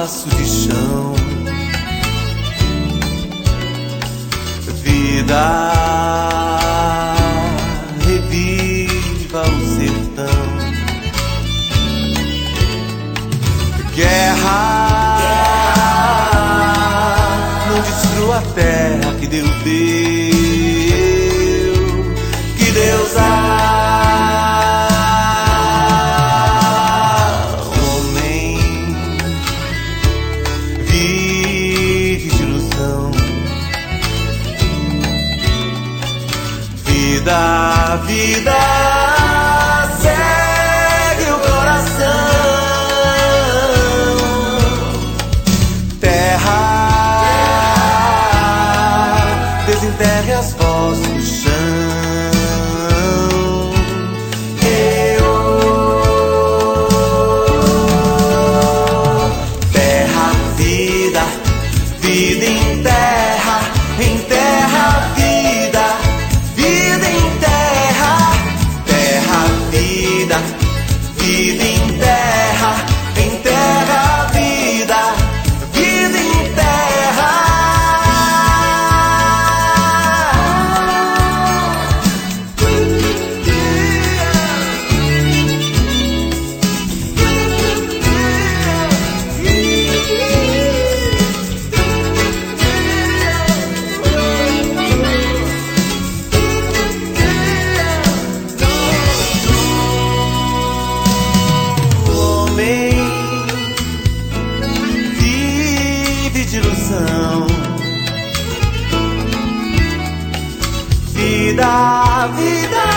pedaço de chão. Vida, reviva o sertão. Guerra, não destrua a terra que Deus deu, que Deus dá. Homem, vive de ilusão. Vida, vida, segue o coração. Desenterre as vozes do chão. Terra, vida, vida em terra, vida, vida em terra, vida, vida em terra, vida, vida em terra. Vive de ilusão. Vida, vida.